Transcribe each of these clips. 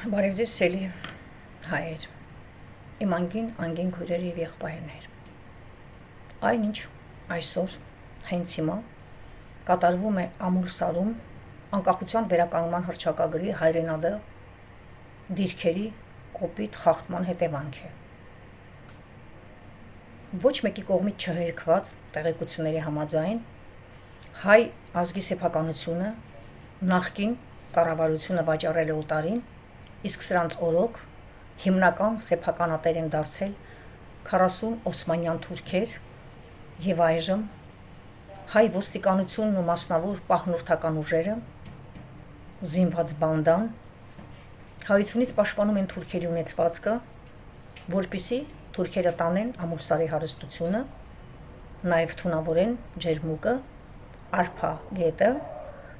Բարև ձեզ սելի հայեր, իմ անգին քույրեր և եղբայրներ։ Այնինչ այսօր հենց հիմա կատարվում է Ամուլսարում անկախության վերականգնման հռչակագրի հայրենադեղ դիրքերի կոպիտ խախտման հետևանք է։ Ոչ մեկի կողմից չհերքված տեղեկությունների համաձայն հայ ազգի սեփականությունը նախկին կառավարությունը վաճառել է օտարին, իսկ սրանց օրոք հիմնական սեփականատեր են դարձել 40 օսմանյան թուրքեր և այժմ հայ ոստիկանությունն ու մասնավոր պահնորդական ուժերը, զինված բանդան, հայությունից պաշտպանում են թուրքերի ունեցվածքը, որպեսզի թուրքերը տանեն Ամուլսարի հարստությունը, նաև թունավորեն ջերմուկը, արփա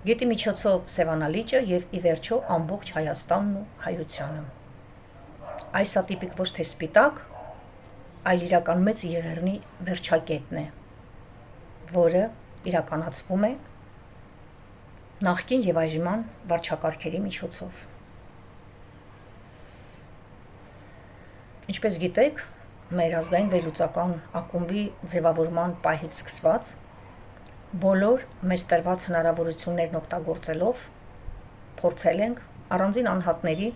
գետի միջոցով Սևանա լիճը և ի վերջո ամբողջ Հայաստանն ու հայությանը։ Այս ատիպիկ ոչ թե սպիտակ, այլ իրական մեծ եղեռնի վերջակետն է, որը իրականացվում է նախկին և այժմյան վարչակարգերի միջոցով։ Ինչպես գիտեք, մեր ազգային վերլուծական ակումբի ձևավորման պահից սկսված բոլոր մեզ տրված հնարավորություններն օգտագործելով փորձել ենք առանձին անհատների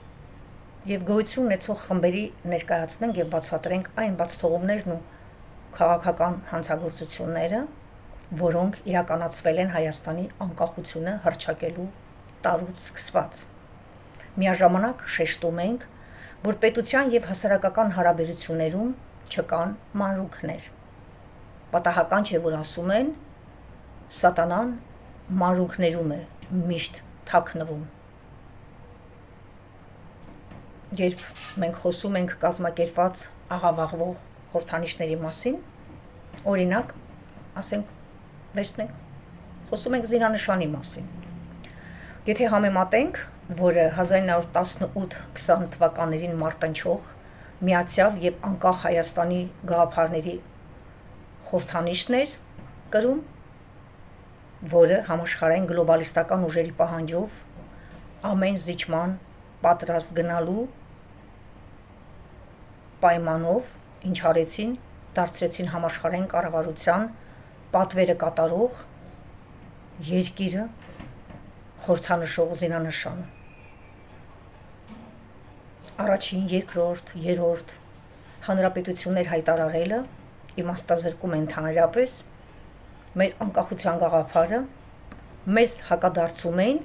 և գոյություն ունեցող խմբերի ներկայացնենք և բացատրենք այն բացթողումներն ու քաղաքական հանցագործությունները, որոնք իրականացվել են Հայաստանի անկախությունը հռչակելու տարուց սկսված։ Միաժամանակ շեշտում ենք, որ պետության և հասարակական հարաբերություններում չկան մանրուքներ։ Պատահական չէ, որ ասում են, սատանան մանրուքներում է միշտ թաքնվում։ Երբ մենք խոսում ենք կազմակերպված աղավաղվող խորհրդանիշների մասին, օրինակ, խոսում ենք զինանշանի մասին։ Եթե համեմատենք, որը 1918-20 թվականներին մարտնչող միացյալ և անկախ Հայաստանի գաղափարների խորհրդանիշն էր կրում, որը համաշխարհային գլոբալիստական ուժերի պահանջով ամեն զիջման պատրաստ գնալու պայմանով, ինչ արեցին, դարձրեցին համաշխարհային կառավարության պատվերը կատարող երկիրը խորհրդանշող զինանշան։ Առաջին, երկրորդ, երրորդ հանրապետություններ հայտարարելը իմաստազրկում է ընդհանրապես մեր անկախության գաղափարը, մեզ հակադարձում էին,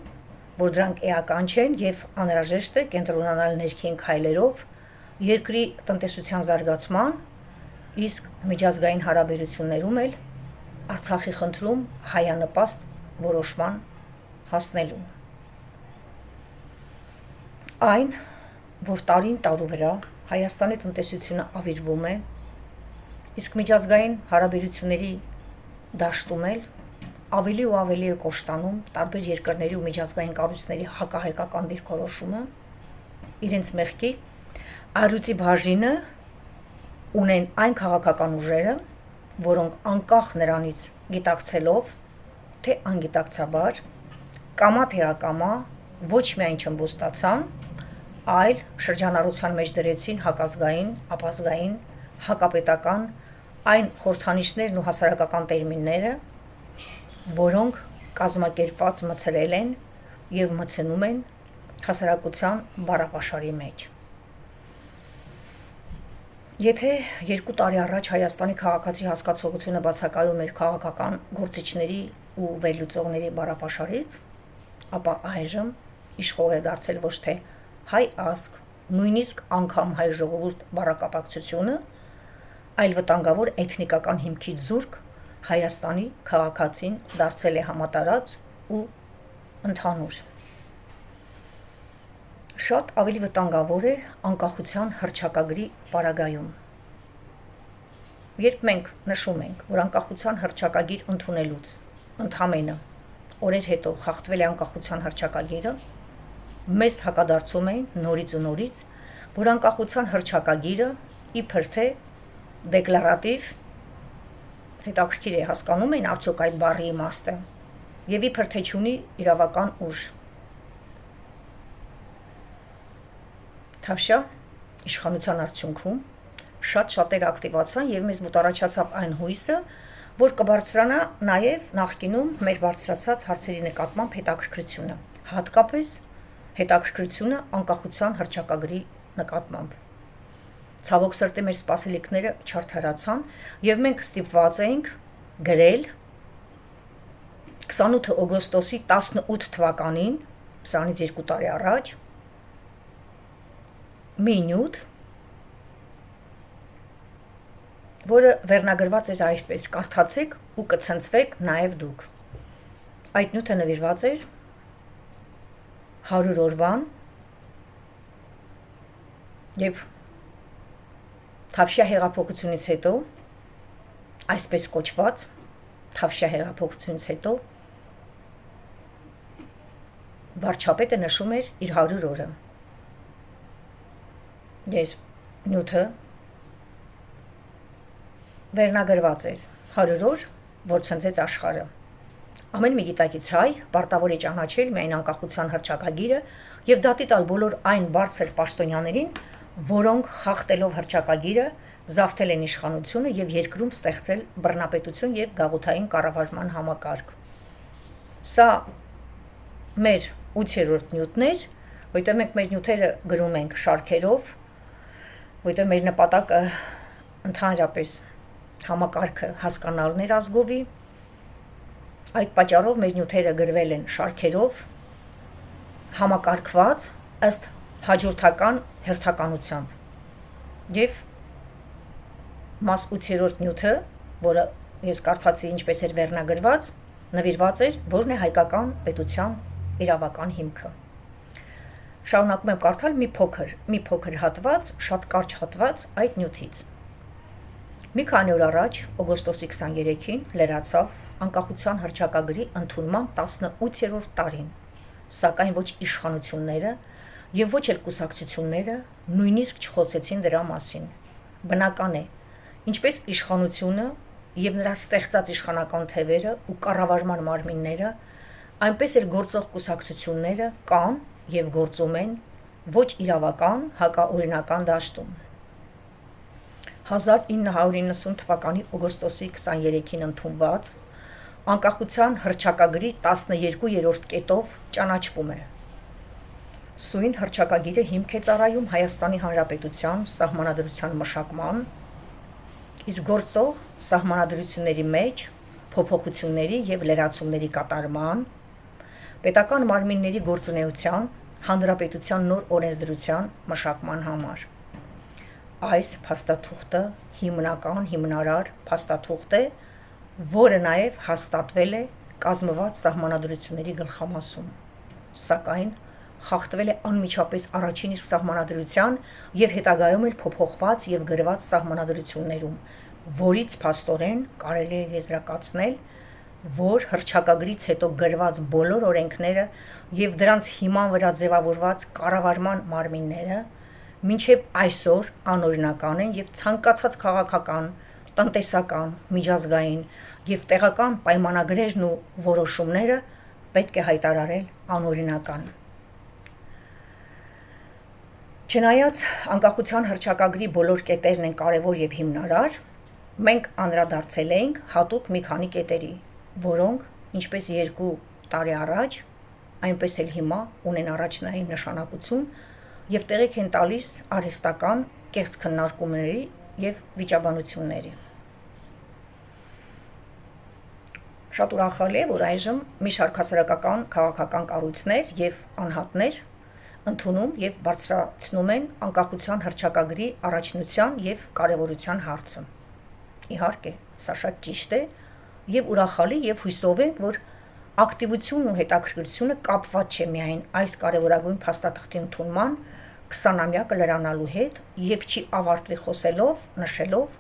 որ դրանք էական չեն և անհրաժեշտ է կենտրոնանալ ներքին քայլերով երկրի տնտեսության զարգացման, իսկ միջազգային հարաբերություններում էլ Արցախի խնդրում հայանպաստ որոշման հասնելու։ Այն, որ տարին տարու վրա Հայաստանի տնտեսությունը ավիրվում է, իսկ միջազգային հարաբերությունների դաշտում էլ ավելի ու ավելի է կոշտանում տարբեր երկրների ու միջազգային կառույցների հակահայկական դիրքորոշումը, իրենց մեղքի առյուծի բաժինը ունեն այն քաղաքական ուժերը, որոնք անկախ նրանից գիտակցելով, թե անգիտակցաբար, կամա թե ակամա, ոչ միայն չըմբոստացան, այլ շրջանառության մեջ դրեցին հակազգային, ապազգային, հակապետական այն խորհրդանիշներն ու հասարակական տերմինները, որոնք կազմակերպված մցրել են և մցնում են հասարակության բառապաշարի մեջ։ Եթե 2 տարի առաջ Հայաստանի քաղաքացի հասկացողությունը բացակայում էր քաղաքական գործիչների ու վերլուծողների բառապաշարից, ապա այժմ իշխող է դարձել ոչ թե հայ ազգ, նույնիսկ անգամ հայ ժողովուրդ բառակապակցությունը, այլ վտանգավոր էթնիկական հիմքից զուրկ Հայաստանի քաղաքացին դարձել է համատարած ու ընդհանուր։ Շատ ավելի վտանգավոր է անկախության հռչակագրի պարագայում։ Երբ մենք նշում ենք, որ անկախության հռչակագիր ընդունելուց ընդամենը օրեր հետո խախտվել է անկախության հռչակագիրը, մեզ հակադարձում էին նորից ու նորից, որ անկախության հռչակագիրը իբր թե դեկլարատիվ, հետաքրքիր է, հասկանում են արդյոք այդ բառի իմաստը, և իբր թե չունի իրավական ուժ։ Թավշյա իշխանության արդյունքում շատ շատեր ակտիվացան եւ մեզ մոտ առաջացավ այն հույսը, որ կբարձրանա նաեւ նախկինում մեր բարձրացած հարցերի նկատմամբ հետաքրքրությունը, հատկապես հետաքրքրությունը անկախության հռչակագրի նկատմամբ։ Ցավոք սրտի մեր սպասելիքները չարդարացան եւ մենք ստիպված էինք գրել 28 օգոստոսի 18 թվականին, սրանից 2 տարի առաջ, մի նյութ, որը վերնագրված էր այսպես. կարդացեք ու կցնցվեք նաև դուք։ Այդ նյութը նվիրված էր 100 օրվան եւ Թավշյա հեղափոխությունից հետո, այսպես կոչված Թավշյա հեղափոխությունից հետո, վարչապետը նշում էր իր 100 օրը։ Ես նյութը վերնագրված էր 100 օր, որ ցնցեց աշխարհը։ Ամեն մի գիտակից հայ պարտավոր է ճանաչել միայն անկախության հռչակագիրը եւ դատի տալ բոլոր այն բարձր պաշտոնյաներին, որոնք խախտելով հռչակագիրը զավթել են իշխանությունը եւ երկրում ստեղծել բռնապետություն եւ գաղութային կառավարման համակարգ։ Սա մեր 8-րդ նյութն էր, որտեղ մենք մեր նյութերը գրում ենք շարքերով, որտեղ մեր նպատակը ընդհանրապես համակարգը հասկանալն էր ազգովի։ Այդ պատճառով մեր նյութերը գրվել են շարքերով, համակարգված ըստ հաջորդական հերթականությամբ։ Եվ մաս 8-րդ նյութը, որը ես կարդացի ինչպես էր վերնագրված, նվիրված էր, որն է հայկական պետության իրավական հիմքը։ Շարունակում եմ կարդալ մի փոքր հատված, շատ կարճ հատված այդ նյութից։ Մի քանի օր առաջ, օգոստոսի 23-ին, լրացավ անկախության հռչակագրի ընդունման 18-րդ տարին, սակայն ոչ իշխանությունները եւ ոչ էլ կուսակցությունները նույնիսկ չխոսեցին դրա մասին։ Բնական է, ինչպես իշխանությունը եւ նրա ստեղծած իշխանական թևերը ու կառավարման մարմինները, այնպես էլ գործող կուսակցությունները կան եւ գործում են ոչ իրավական հակաօրինական դաշտում։ 1990 թվականի օգոստոսի 23-ին ընդունված անկախության հռչակագրի 12-րդ կետով ճանաչվում է. Սույն հռչակագիրը հիմք է ծառայում Հայաստանի Հանրապետության սահմանադրության մշակման, իսկ գործող սահմանադրությունների մեջ փոփոխությունների եւ լրացումների կատարման, պետական մարմինների գործունեության, հանրապետության նոր օրենսդրության մշակման համար։ Այս փաստաթուղթը հիմնարար փաստաթուղթ է, որը նաև հաստատվել է կազմված սահմանադրությունների գլխամասում, սակայն խախտվել է անմիջապես առաջին իսկ սահմանադրության եւ հետագայում էլ փոփոխված եւ գրված սահմանադրություններում, որից փաստորեն կարելի է եզրակացնել, որ հռչակագրից հետո գրված բոլոր օրենքները եւ դրանց հիման վրա ձևավորված կառավարման մարմինները մինչև այսօր անօրինական են եւ ցանկացած քաղաքական, տնտեսական, միջազգային եւ տեղական պայմանագրերն ու որոշումները պետք է հայտարարել անօրինական։ Չնայած անկախության հռչակագրի բոլոր կետերն են կարևոր եւ հիմնարար, մենք անդրադարձել էինք հատուկ մի քանի կետերի, որոնք, ինչպես 2 տարի առաջ, այնպես էլ հիմա ունեն առաջնային նշանակություն եւ տեղիք են տալիս արհեստական կեղծ քննարկումների եւ վիճաբանությունների։ Շատ ուրախալի է, որ այժմ մի շարք հասարակական քաղաքական կառույցներ եւ անհատներ ընդունում եւ բարձրացնում են անկախության հռչակագրի առաջնության եւ կարեւորության հարցը։ Իհարկե, սա շատ ճիշտ է եւ ուրախալի եւ հույսով ենք, որ ակտիվությունն ու հետաքրքրությունը կապված չէ միայն այս կարևորագույն փաստաթղթի ընդունման 20-ամյակը լրանալու հետ եւ չի ավարտվի խոսելով, նշելով,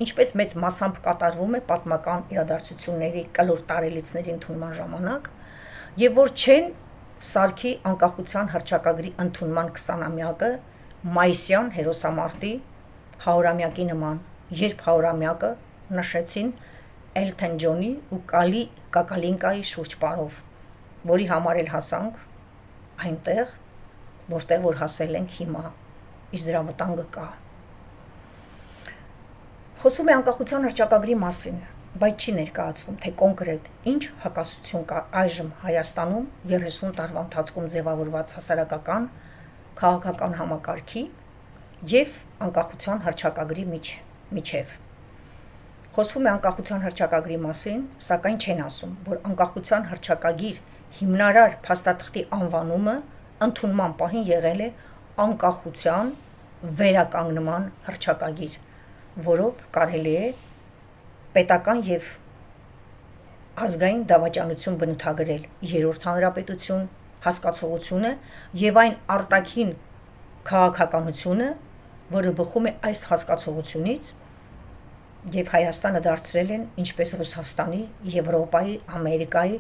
ինչպես մեծ մասամբ կատարվում է պատմական իրադարձությունների կլոր տարելիցների ընդունման ժամանակ, եւ որ չեն Սարգի անկախության հռչակագրի ընդունման 20-ամյակը մայիսյան հերոսամարտի 100-ամյակի նման, երբ 100-ամյակը նշեցին Էլթոն Ջոնի ու Կալի Կակալինկայի շուրջպարով, որի համար էլ հասանք այնտեղ, որտեղ որ հասել ենք հիմա, իսկ դրա վտանգը կա։ Խոսում է անկախության հռչակագրի մասին, բայց չի ներկայացվում, թե կոնկրետ ինչ հակասություն կա այժմ Հայաստանում 30 տարվա ընթացքում ձևավորված հասարակական, քաղաքական համակարգի և անկախության հռչակագրի միջև։ Խոսվում է անկախության հռչակագրի մասին, սակայն չեն ասում, որ անկախության հռչակագիր հիմնարար փաստաթղթի անվանումը ընդունման պահին եղել է անկախության վերականգնման հռչակագիր, որով կարելի է պետական և ազգային դավաճանություն բնութագրել Երրորդ հանրապետություն հասկացողությունը և այն արտաքին քաղաքականությունը, որը բխում է այս հասկացողությունից և Հայաստանը դարձրել են ինչպես Ռուսաստանի, Եվրոպայի, Ամերիկայի,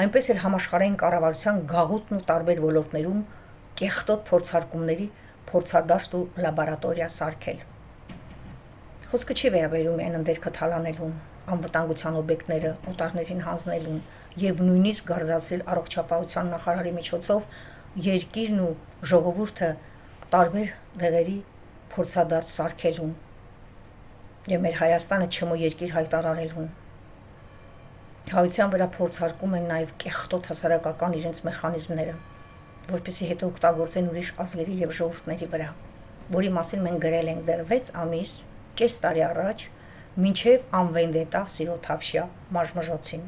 այնպես էլ համաշխարհային կառավարության գաղութն ու տարբեր ոլորտներում կեղտոտ փորձարկումների փորձադաշտ ու լաբորատորիա սարքել։ Խոսքը չի վերաբերում միայն ընդերքը թալանելուն, անվտանգության օբյեկտները օտարներին հանձնելուն և նույնիսկ գարձացրել առողջապահության նախարարի միջոցով երկիրն ու ժողովուրդը տարբեր դեղերի փորձադարձ սարքելուն և մեր Հայաստանը չմո երկիր հայտարարելուն։ Հայության վրա փորձարկում են նաև կեղտոտ հասարակական իրենց մեխանիզմները, որպեսզի հետո օգտագործեն ուրիշ ազգերի և ժողովուրդների վրա, որի մասին մենք գրել ենք դեռ 6 ամիս, կես տարի առաջ, մինչև անվենդետա սիրո թավշյա մաժմժոցին։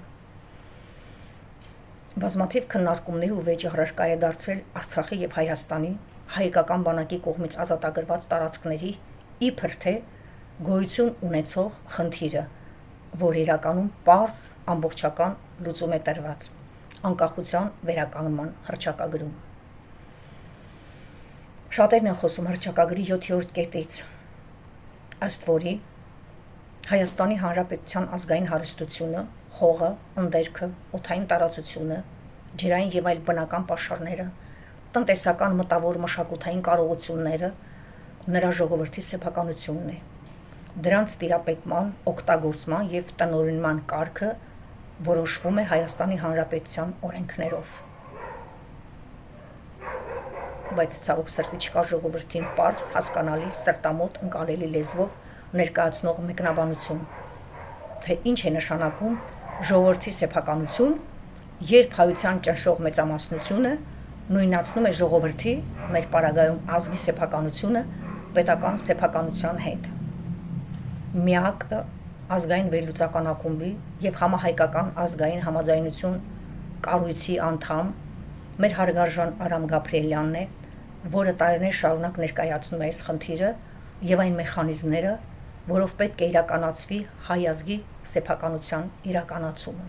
Բազմաթիվ քննարկումների ու վեճը առարկա է դարձել Արցախի և Հայաստանի հայկական բանակի կողմից ազատագրված տարածքների իբր թե գոյություն ունեցող խնդիրը, որ իրականում պարզ ամբողջական լուծում է տրված անկախության վերականգնման հռչակագրում։ Շատերն են խոսում հռչակագրի 7-րդ կետից, ըստ որի Հայաստանի Հանրապետության ազգային հարստությունը, հողը, ընդերքը, օդային տարածությունը, ջրային և այլ բնական պաշարները, տնտեսական, մտավոր, մշակութային կարողությունները նրա ժողովրդի սեփականությունն է։ Դրանց տիրապետման, օգտագործման և տնօրինման կարգը որոշվում է Հայաստանի Հանրապետության օրենքներով։ Բայց ցավոք սրտի չկա ժողովրդին պարզ, հասկանալի, սրտամոտ, ընկալելի լեզվով ներկայացնող մեկնաբանություն, թե ինչ է նշանակում ժողովրդի սեփականություն, երբ հայության ճնշող մեծամասնությունը նույնացնում է ժողովրդի, մեր պարագայում ազգի սեփականությունը պետական սեփականության հետ։ Միակ ազգային վերլուծական ակումբի և համահայկական ազգային համաձայնություն կառույցի անդամ մեր հարգարժան Արամ Գաբրիելյանն է, որը տարիներ շարունակ ներկայացնում է այս խնդիրը և այն մեխանիզմները, որով պետք է իրականացվի հայ ազգի սեփականության իրականացումը։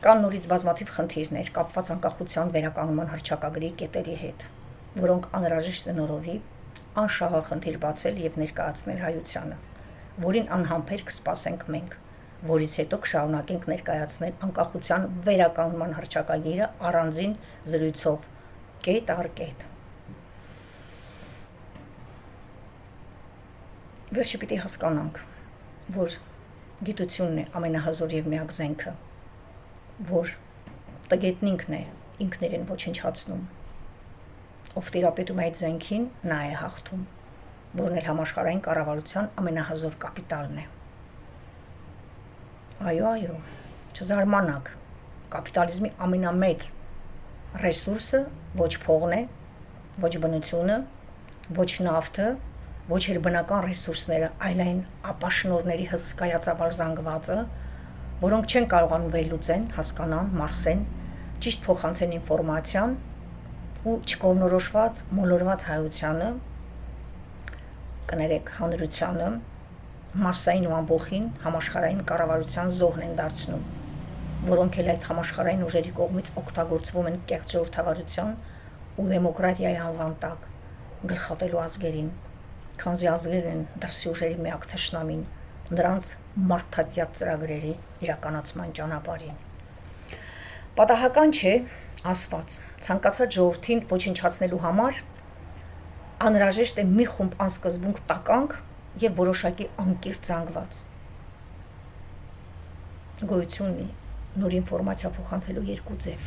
Կան նորից բազմաթիվ խնդիրներ կապված անկախության վերականգնման հռչակագրի կետերի հետ, որոնք անհրաժեշտ է նորովի անշահախնդիր բացել և ներկայացնել հայությանը, որին անհամբեր կսպասենք մենք, որից հետո կշարունակենք ներկայացնել անկախության վերականգնման հռչակագիրը առանձին զրույցով, կետ առ կետ։ Վերջը պիտի հասկանանք, որ գիտությունն է ամենահզոր և միակ զենքը, որ տգետն ինքն է ինքն իրեն ոչնչացնում, ով տիրապետում է այդ զենքին, նա է հաղթում, որն էլ համաշխարհային կառավարության ամենահզոր կապիտալն է։ Այո, չզարմանաք, կապիտալիզմի ամենամեծ ռեսուրսը ոչ փողն է, ոչ բնությունը, ոչ նավթը, ոչ էլ բնական ռեսուրսները, այլ այն ապաշնորհների հսկայածավալ զանգվածը, որոնք չեն կարողանում վերլուծեն, հասկանան, մարսեն, ճիշտ փոխանցեն ինֆորմացիան ու չկողմնորոշված, մոլորված հայությանը, կներեք հանրությանը, մարսային ու ամբոխին համաշխարհային կառավարության զոհն են դարձնում, որոնք էլ այդ համաշխարհային ուժերի կողմից օգտագործվում են կեղծ ժողովրդավարության ու դեմոկրատիայի անվան տակ, գլխատելու ազգերին, քանզի ազգերն են դրսի ուժերի միակ թշնամին, նրանց մարդատյաց ծրագրերի իրականացման ճանապարհին։ Պատահական չէ, ասված, ցանկացած ժողովրդին ոչնչացնելու համար անհրաժեշտ է մի խումբ անսկզբունք տականք և որոշակի անկիրթ զանգված։ Գոյություն ունի նոր ինֆորմացիա փոխանցելու երկու ձև։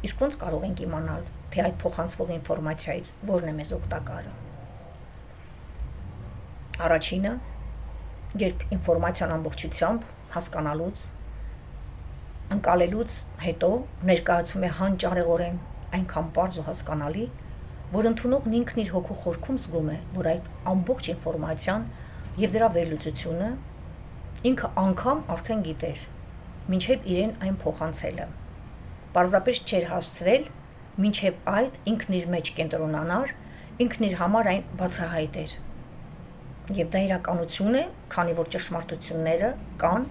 Իսկ ոնց կարող ենք իմանալ, թե այդ փոխանցվող ինֆորմացիայից որն է մեզ օգտակարը։ Առաջինը, երբ ինֆորմացիան ամբողջությամբ հասկանալուց, ընկալելուց հետո ներկայացում է հանճարեղորեն այնքան պարզ ու հասկանալի, որ ընդունողն ինքն իր հոգու խորքում զգում է, որ այդ ամբողջ ինֆորմացիան եւ դրա վերլուծությունը ինքը անգամ արդեն գիտեր, մինչև իրեն այն փոխանցելը։ Պարզապես չէր հասցրել, մինչև այդ ինքն իր մեջ կենտրոնանար, ինքն իր համար այն բացահայտեր։ Եվ դա իրականություն է, քանի որ ճշմարտությունները կան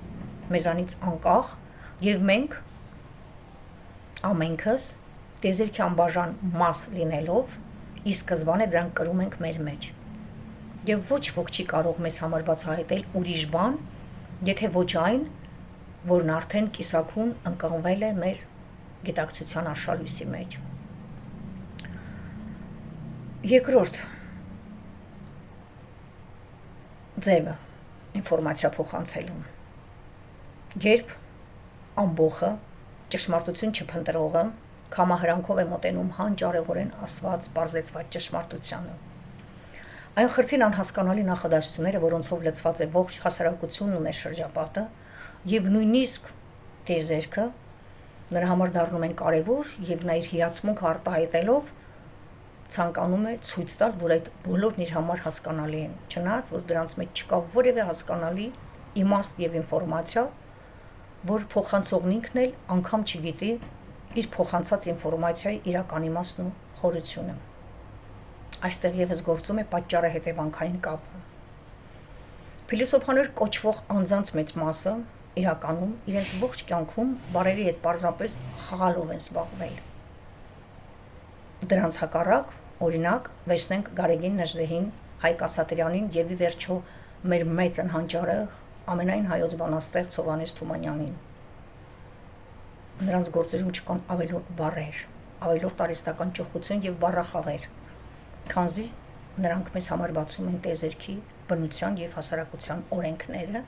մեզանից անկախ, եւ մենք ամենքս տիեզերքի անբաժան մաս լինելով ի սկզբանե դրանք կրում ենք մեր մեջ։ Եվ ոչ ոք չի կարող մեզ համար բացահայտել ուրիշ բան, եթե ոչ այն, որն արդեն կիսաքուն ընկղմվել է մեր գիտակցության արշալույսի մեջ։ Երկրորդ ձևը ինֆորմացիա փոխանցելու։ Երբ ամբողը, ճշմարտություն չփնտրողը կամահրանքով է մոտենում հանճարեղորեն ասված, պարզեցված ճշմարտությանը։ Այն խրթին անհասկանալի նախադասությունները, որոնցով լցված է ողջ հասարակությունն ու մեր շրջապատը, եւ նույնիսկ տիեզերքը նրա համար դառնում են կարևոր, եւ նա իր հիացմունքը արտահայտելով ցանկանում է ցույց տալ, որ այդ բոլորն իր համար հասկանալի են, չնայած որ դրանց մեջ չկա որևէ հասկանալի իմաստ եւ ինֆորմացիա, որ փոխանցողն ինքն էլ անգամ չգիտի իր փոխանցած ինֆորմացիայի իրական իմաստն ու խորությունը։ Այստեղ եւս գործում է պատճառը հետևանքային կապը։ Փիլիսոփաներ կոչվող անձանց մեծ մասը իրականում իրենց ողջ կյանքում բարերի հետ պարզապես խաղալով են զբաղվել։ Դրանց հակառակ, օրինակ, վերցնենք Գարեգին Նժդեհին, Հայկ Ասատրյանին եւ ի վերջո մեր մեծ անհանջարեղ ամենայն հայոց բանաստեղծ Հովհաննես Թումանյանին։ Նրանց գործերում չկան ավելորդ բառեր, ավելորդ արհեստական ճոխություն եւ բառախաղեր, քանզի նրանք մեզ համար բացում են տիեզերքի բնության եւ հասարակության օրենքները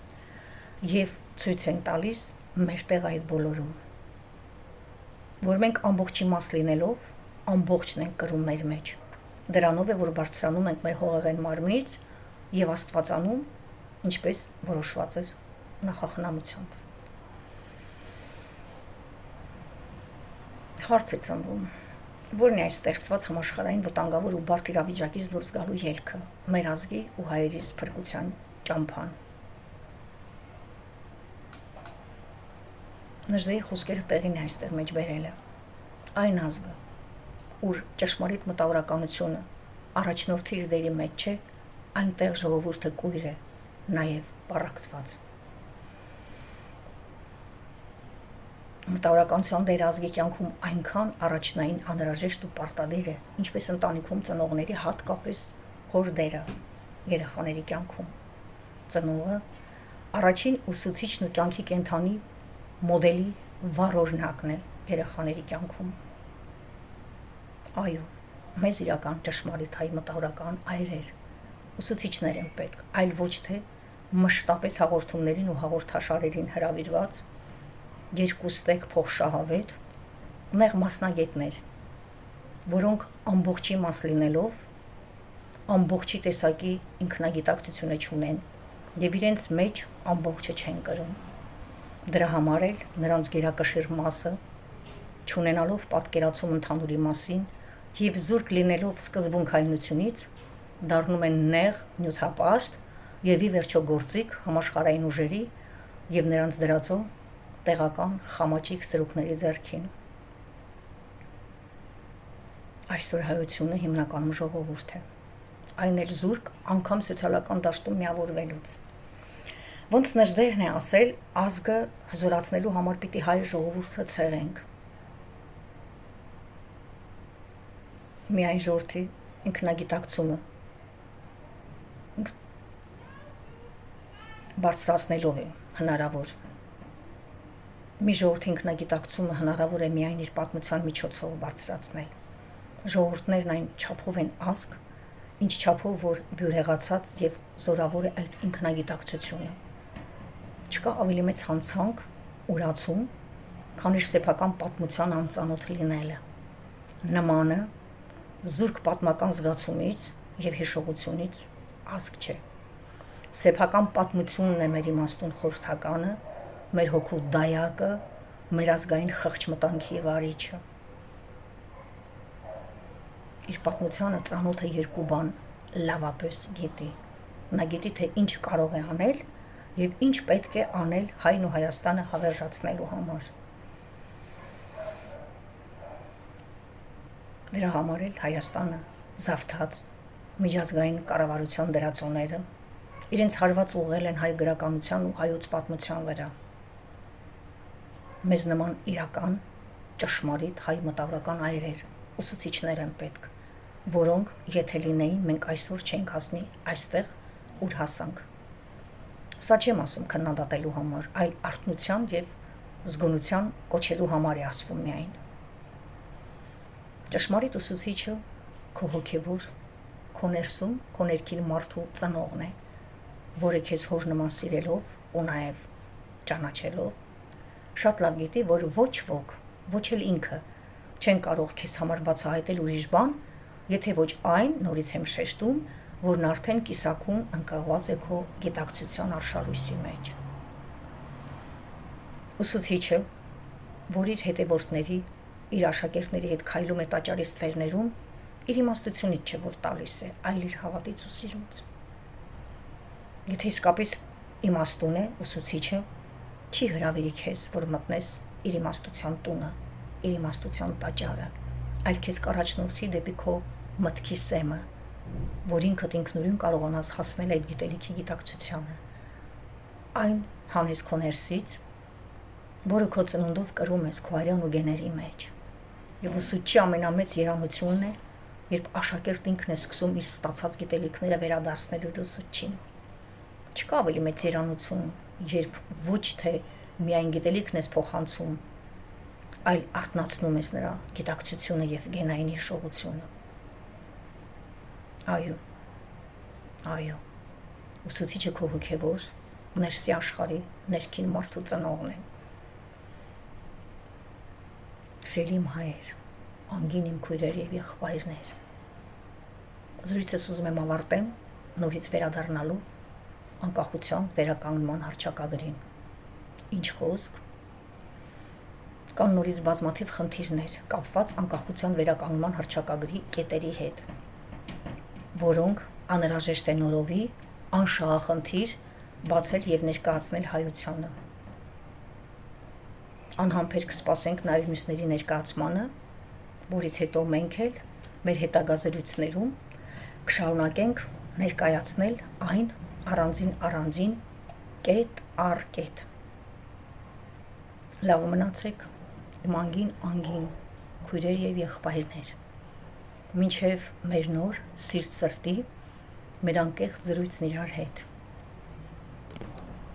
եւ ցույց են տալիս մեր տեղ այդ բոլորում, որ մենք ամբողջի մաս լինելով ամբողջն ենք կրում մեր մեջ։ Դրանով է, որ բարձրանում ենք մեր հողեղեն մարմնից եւ Աստվածանում, ինչպես որոշված էր նախախնամությամբ։ Հարց է ծնվում, որն է այս ստեղծված համաշխարհային վտանգավոր ու բարդ իրավիճակից դուրս գալու ելքը, մեր ազգի ու հայերի սփրկության ճամփան։ Նժդեի խոսքերը տեղին է այստեղ մեջ բերելը։ Այն ազգը, ուր ճշմարիտ մտավորականությունը առաջնորդի իր դերի մեջ չէ, այնտեղ ժողովուրդը կույր է, նաև պառակտված։ Մտավորականության դեր ազգի կյանքում այնքան առաջնային անհրաժեշտ ու պարտադիր է, ինչպես ընտանիքում ծնողների, հատկապես հոր դերը երեխաների կյանքում։ Ծնողը առաջին ուսուցիչն ու կյանքի կենդանի մոդելի վառ օրինակն է երեխաների կյանքում։ Այո, մեզ իրական ճշմարիտ հայ մտավորական այրեր, ուսուցիչներ են պետք, այլ ոչ թե մշտապես հաղորդումներին ու հաղորդաշարերին հրավիրված երկու ստեկ փոխշահավետ, նեղ մասնագետներ, որոնք ամբողջի մաս լինելով, ամբողջի տեսակի ինքնագիտակցությունը չունեն եւ իրենց մեջ ամբողջը չեն կրում։ Դրա համար էլ նրանց գերակշիռ մասը, չունենալով պատկերացում ընդհանուրի մասին եւ զուրկ լինելով սկզբունքայնությունից, դառնում են նեղ նյութապաշտ եւ ի վերջո գործիք համաշխարհային ուժերի եւ նրանց դրածո տեղական խամաճիկ ստրուկների ձեռքին։ Այսօր հայությունը հիմնականում ժողովուրդ է, այն էլ զուրկ անգամ սոցիալական դաշտում միավորվելուց։ Ոնց Նժդեհն է ասել, ազգը հզորացնելու համար պիտի հայ ժողովուրդը ցեղենք։ Միայն ժողովրդի ինքնագիտակցումը բարձրացնելով է հնարավոր։ Մի ժողովրդի ինքնագիտակցումը հնարավոր է միայն իր պատմության միջոցով բարձրացնել։ Ժողովուրդներն այն չափով են ազգ, ինչ չափով որ բյուրեղացած եւ զորավոր է այդ ինքնագիտակցությունը։ Չկա ավելի մեծ հանցանք, ուրացում, քան իր սեփական պատմության անծանոթ լինելը։ Նմանը զուրկ պատմական զգացումից եւ հիշողությունից ազգ չէ։ Սեփական պատմությունն է մեր իմաստուն խորհրդականը, մեր հոգու դայակը, մեր ազգային խղճմտանքի վարիչը։ Իր պատմությանը ծանոթը երկու բան լավապես գիտի։ Նա գիտի, թե ինչ կարող է անել եւ ինչ պետք է անել հայն ու Հայաստանը հավերժացնելու համար։ Դրա համար էլ Հայաստանը զավթած միջազգային կառավարության դրածոները իրենց հարված ուղղել են հայ գրականության ու հայոց պատմության վրա։ Մեզ նման իրական, ճշմարիտ հայ մտավորական այրեր, ուսուցիչներ են պետք, որոնք եթե լինեին, մենք այսօր չենք հասնի այստեղ, ուր հասանք։ Սա չեմ ասում քննադատելու համար, այլ արթնության եւ զգոնության կոչելու համար է ասվում միայն։ Ճշմարիտ ուսուցիչը քո հոգևոր, քո ներսում, քո ներքին մարդու ծնողն է, որը քեզ հոր նման սիրելով ու նաև ճանաչելով, շատ լավ գիտի, որ ոչ ոք, ոչ էլ ինքը չեն կարող քեզ համար բացահայտել ուրիշ բան, եթե ոչ այն, նորից եմ շեշտում, որն արդեն կիսակում ընկղված է քո գիտակցության արշալույսի մեջ։ Ուսուցիչը, որ իր հետևորդների, իր աշակերտների հետ քայլում է տաճարի ստվերներում, իր իմաստությունից չէ, որ տալիս է, այլ իր հավատից ու սիրուց։ Եթե իսկապես իմաստուն է, ուսուցիչը չի հրավիրի քեզ, որ մտնես իր իմաստության տունը, իր իմաստության տաճարը, այլ քեզ կառաջնորդի դեպի քո մտքի սեմը, որ ինքդ ինքնուրույն կարողանաս հասնել այդ գիտելիքի գիտակցությանը։ Այն հանես քո ներսից, որը քո ծնունդով կրում ես քո արյան ու գեների մեջ։ Եվ ուսուցչի ամենամեծ երանությունն է, երբ աշակերտ ինքն է սկսում իր ստացած գիտելիքները վերադարձնել իր ուսուցչին։ Չկա ավելի մեծ երանություն, երբ ոչ թե միայն գիտելիքն ես փոխանցում, այլ արթնացնում ես նրա գիտակցությունը եւ գենային հիշողությունը։ Այո, ուսուցիչը քո հոգևոր, ներսի աշխարհի ներքին մարդու ծնողն է։ Սիրելի իմ հայեր, անգին իմ քույրեր եւ եղբայրներ, զրույցս ուզում եմ ավարտեմ նորից վերադառնալով անկախության վերականգնման հռչակագրին։ Ինչ խոսք, կան նորից բազմաթիվ խնդիրներ կապված անկախության վերականգնման հռչակագրի կետերի հետ, որոնք անհրաժեշտ է նորովի անշահախնդիր բացել եւ ներկայացնել հայությանը։ Անհամբեր կսպասենք նաև մյուսների ներկայացմանը, որից հետո մենք էլ մեր հետագա զրույցներում կշարունակենք ներկայացնել այն առանձին կետ առ կետ։ Լավ մնացեք, իմ անգին քույրեր եւ եղբայրներ։ Մինչև մեր նոր սիրտ սրտի, մեր անկեղծ զրույցն իրար հետ։